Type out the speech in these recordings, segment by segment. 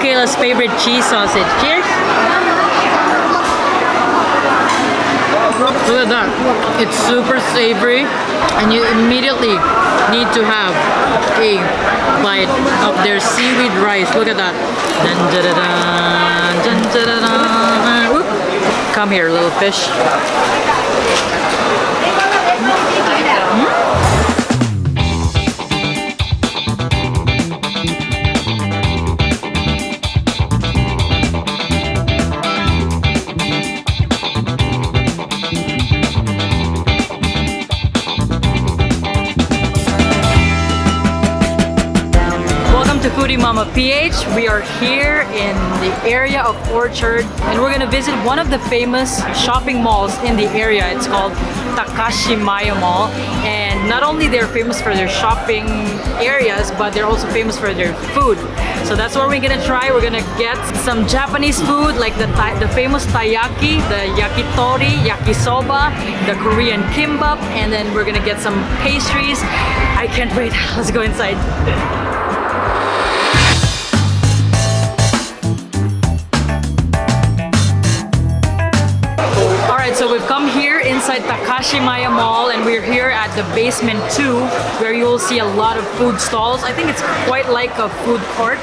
Kayla's favorite cheese sausage. Cheers! Look at that. It's super savory and you immediately need to have a bite of their seaweed rice. Look at that. Dun, da, da, da, dun, da, da, da. Whoop. Come here, little fish. To FoodieMommaPH. We are here in the area of Orchard and we're gonna visit one of the famous shopping malls in the area. It's called Takashimaya Mall, and not only they're famous for their shopping areas, but they're also famous for their food. So that's what we're gonna try. We're gonna get some Japanese food like the famous Taiyaki, the Yakitori, Yakisoba, the Korean Kimbap, and then we're gonna get some pastries. I can't wait. Let's go inside. So we've come here inside Takashimaya Mall and we're here at the basement 2 where you will see a lot of food stalls. I think it's quite like a food court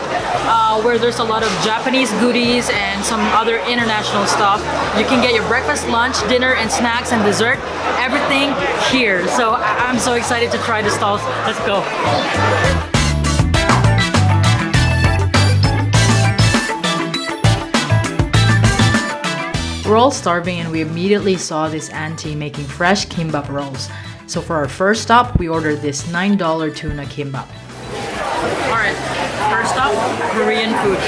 where there's a lot of Japanese goodies and some other international stuff. You can get your breakfast, lunch, dinner, and snacks and dessert. Everything here. So I'm so excited to try the stalls. Let's go. We're all starving and we immediately saw this auntie making fresh kimbap rolls. So for our first stop, we ordered this $9 tuna kimbap. Alright, first stop, Korean food.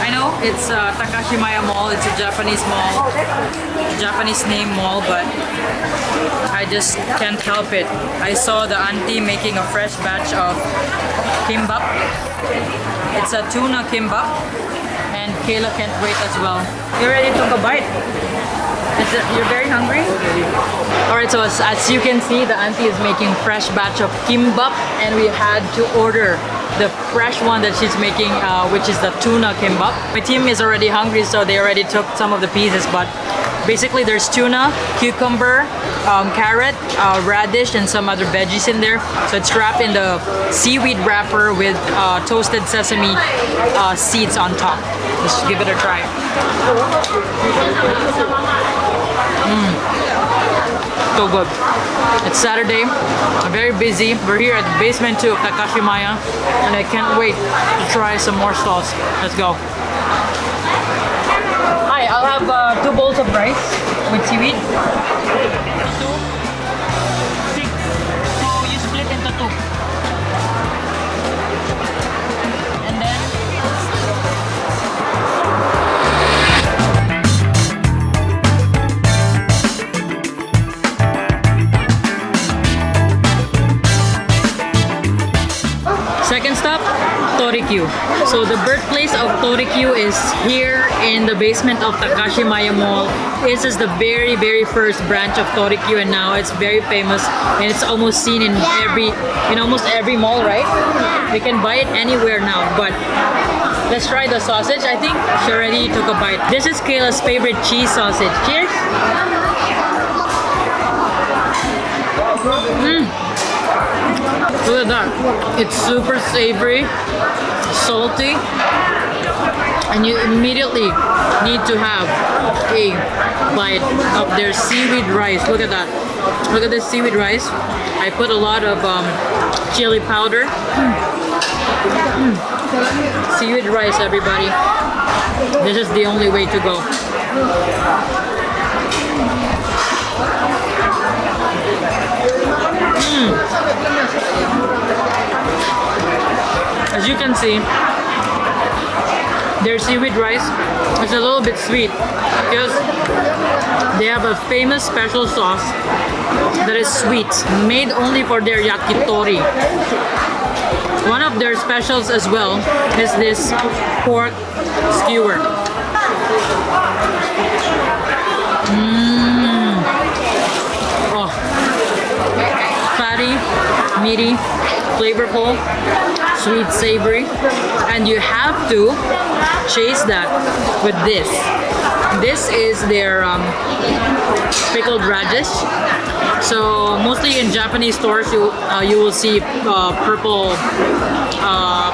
I know it's Takashimaya Mall, it's a Japanese mall, Japanese name mall, but I just can't help it. I saw the auntie making a fresh batch of kimbap. It's a tuna kimbap. And Kayla can't wait as well. You already took a bite? You're very hungry? Alright, so as you can see, the auntie is making fresh batch of kimbap and we had to order the fresh one that she's making, which is the tuna kimbap. My team is already hungry, so they already took some of the pieces, but basically there's tuna, cucumber, carrot, radish, and some other veggies in there. So it's wrapped in the seaweed wrapper with toasted sesame seeds on top. Let's give it a try. So good. It's Saturday, very busy. We're here at the basement 2 of Takashimaya and I can't wait to try some more stalls. Let's go. Hi, I'll have 2 bowls of rice with seaweed. 2, 6. So you split into 2. And then second stop, Tori. So the birthplace of Tori is here in the basement of Takashimaya Mall. This is the very first branch of Tori, and now it's very famous and it's almost seen in almost every mall, right? You can buy it anywhere now, but let's try the sausage. I think she already took a bite. This is Kayla's favorite cheese sausage. Cheers! Look at that. It's super savory, salty, and you immediately need to have a bite of their seaweed rice. Look at that. Look at this seaweed rice. I put a lot of chili powder. Seaweed rice, everybody. This is the only way to go. As you can see, their seaweed rice is a little bit sweet because they have a famous special sauce that is sweet, made only for their yakitori. One of their specials as well is this pork skewer. Oh, fatty, meaty, flavorful, sweet, savory, and you have to chase that with this. This is their pickled radish. So mostly in Japanese stores, you will see purple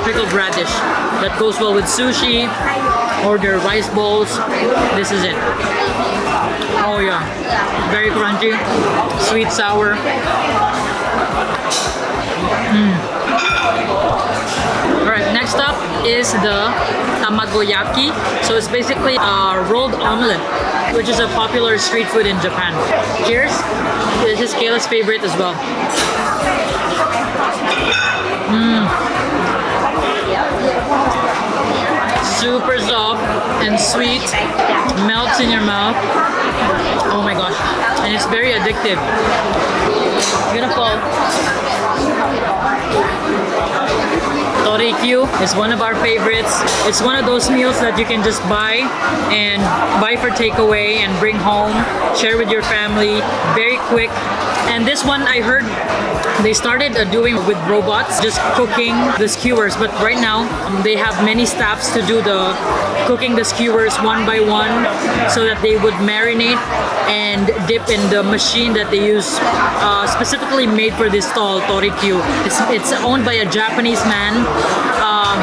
pickled radish that goes well with sushi or their rice bowls. This is it. Oh yeah, very crunchy, sweet, sour. Alright, next up is the Tamagoyaki. So it's basically a rolled omelette, which is a popular street food in Japan. Cheers! This is Kayla's favorite as well. Super soft and sweet, melts in your mouth. Oh my gosh, and it's very addictive. Beautiful. Tori is one of our favorites. It's one of those meals that you can just buy for takeaway and bring home, share with your family, very quick. And this one I heard they started doing with robots, just cooking the skewers, but right now they have many staffs to do the cooking the skewers one by one, so that they would marinate and dip in the machine that they use, specifically made for this stall, Tori. It's owned by a Japanese man.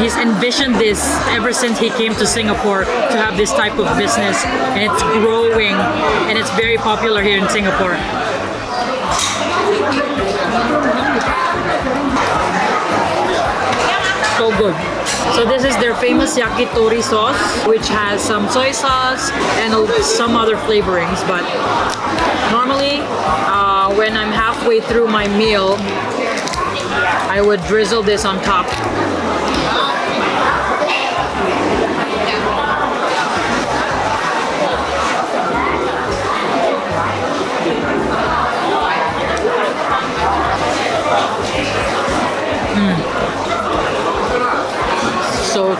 He's envisioned this ever since he came to Singapore to have this type of business, and it's growing and it's very popular here in Singapore. So good. So this is their famous Yakitori sauce, which has some soy sauce and some other flavorings. But normally, when I'm halfway through my meal, I would drizzle this on top.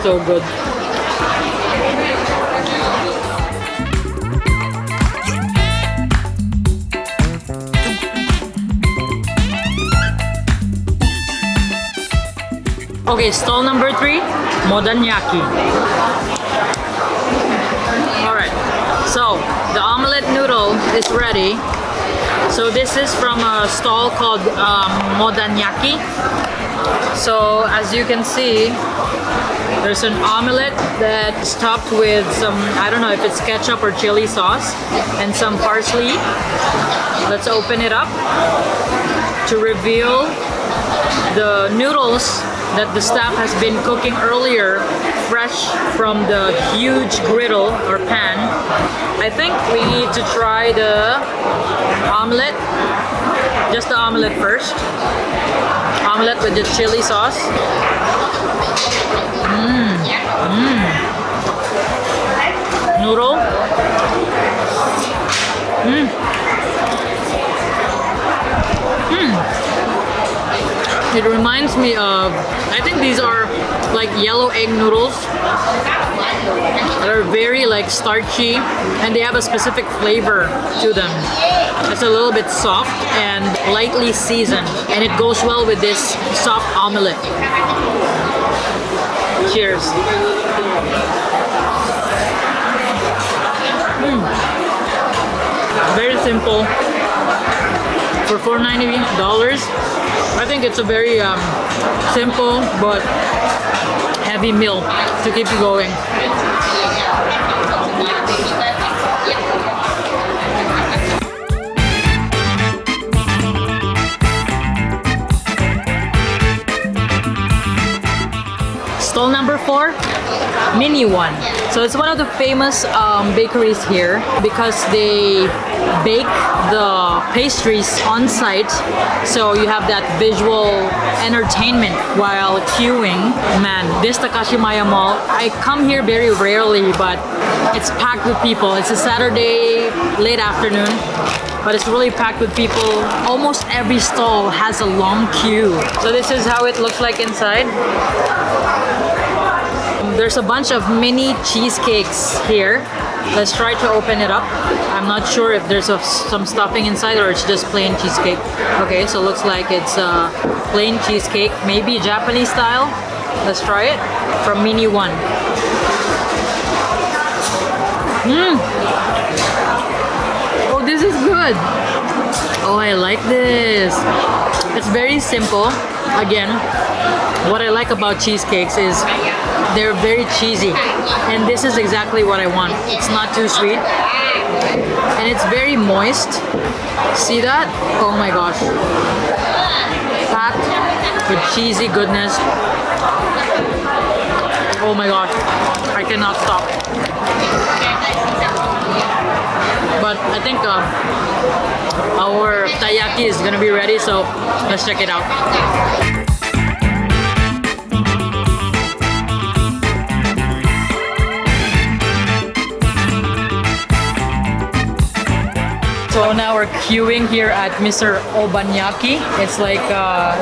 So good. Okay, stall number 3, Modanyaki. Alright, so the omelette noodle is ready. So this is from a stall called Modanyaki. So as you can see, there's an omelette that's topped with some, I don't know if it's ketchup or chili sauce, and some parsley. Let's open it up to reveal the noodles that the staff has been cooking earlier, fresh from the huge griddle or pan. I think we need to try the omelette, just the omelette first. Omelette with the chili sauce. Noodle. It reminds me of, I think these are like yellow egg noodles that are very like starchy, and they have a specific flavor to them. It's a little bit soft and lightly seasoned, and it goes well with this soft omelette. Cheers. Very simple. For $4.90, I think it's a very simple but heavy meal to keep you going. Stall number 4, mini one. So it's one of the famous bakeries here because they bake the pastries on site, so you have that visual entertainment while queuing. Man, this Takashimaya Mall, I come here very rarely, but it's packed with people. It's a Saturday late afternoon, but it's really packed with people. Almost every stall has a long queue. So this is how it looks like inside. There's a bunch of mini cheesecakes here. Let's try to open it up. I'm not sure if there's some stuffing inside or it's just plain cheesecake. Okay, so it looks like it's plain cheesecake, maybe Japanese style. Let's try it from Mini 1. Oh, this is good. Oh, I like this. It's very simple. Again, what I like about cheesecakes is they're very cheesy. And this is exactly what I want. It's not too sweet. And it's very moist. See that? Oh my gosh. Packed with cheesy goodness. Oh my gosh. I cannot stop. But I think our taiyaki is gonna be ready, so let's check it out. So now we're queuing here at Mr. Obanyaki. It's like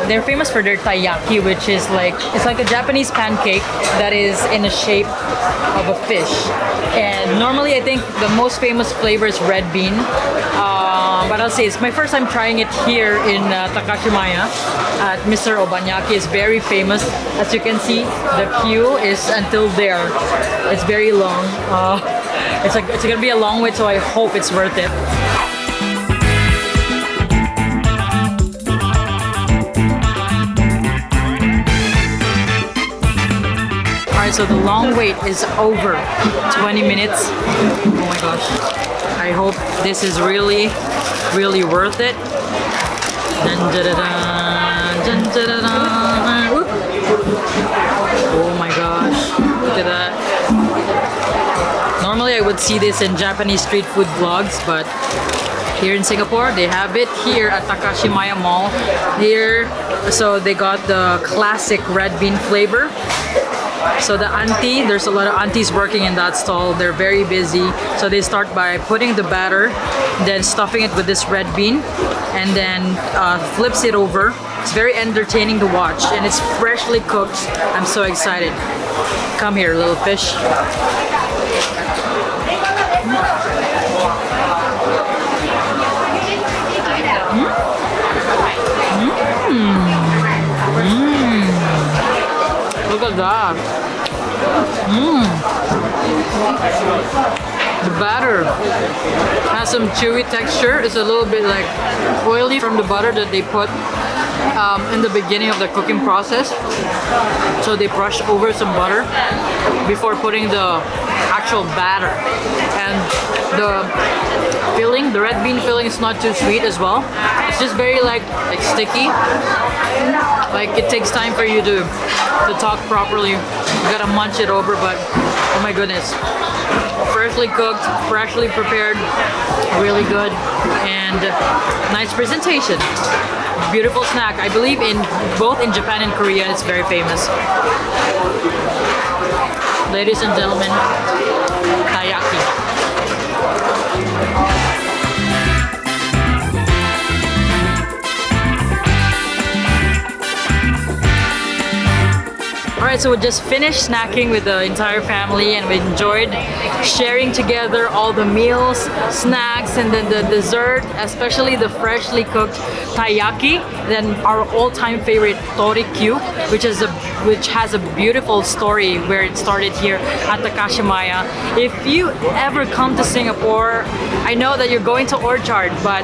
they're famous for their taiyaki, which is like it's like a Japanese pancake that is in the shape of a fish. And normally I think the most famous flavor is red bean. But I'll say it's my first time trying it here in Takashimaya at Mr. Obanyaki. It's very famous. As you can see, the queue is until there. It's very long. It's gonna be a long wait, so I hope it's worth it. Alright, so the long wait is over. 20 minutes. Oh my gosh. I hope this is really worth it. Oh my gosh. Look at that. Normally I would see this in Japanese street food vlogs, but here in Singapore, they have it here at Takashimaya Mall. Here, so they got the classic red bean flavor. So the auntie, there's a lot of aunties working in that stall. They're very busy. So they start by putting the batter, then stuffing it with this red bean, and then flips it over. It's very entertaining to watch, and it's freshly cooked. I'm so excited. Come here, little fish. Look at that. The batter has some chewy texture. It's a little bit like oily from the butter that they put in the beginning of the cooking process. So they brush over some butter before putting the actual batter. And the filling, the red bean filling, is not too sweet as well. It's just very like sticky. Like it takes time for you to talk properly. You gotta munch it over, but oh my goodness. Freshly cooked, freshly prepared, really good, and nice presentation. Beautiful snack. I believe in both in Japan and Korea it's very famous. Ladies and gentlemen, Taiyaki. Alright, so we just finished snacking with the entire family and we enjoyed sharing together all the meals, snacks, and then the dessert, especially the freshly cooked taiyaki, then our all-time favorite Tori cube, which has a beautiful story where it started here at Takashimaya. If you ever come to Singapore, I know that you're going to Orchard, but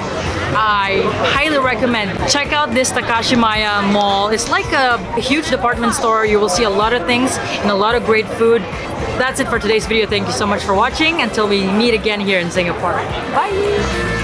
I highly recommend check out this Takashimaya mall. It's like a huge department store. You will see a lot of things and a lot of great food. That's it for today's video. Thank you so much for watching. Until we meet again here in Singapore. Bye!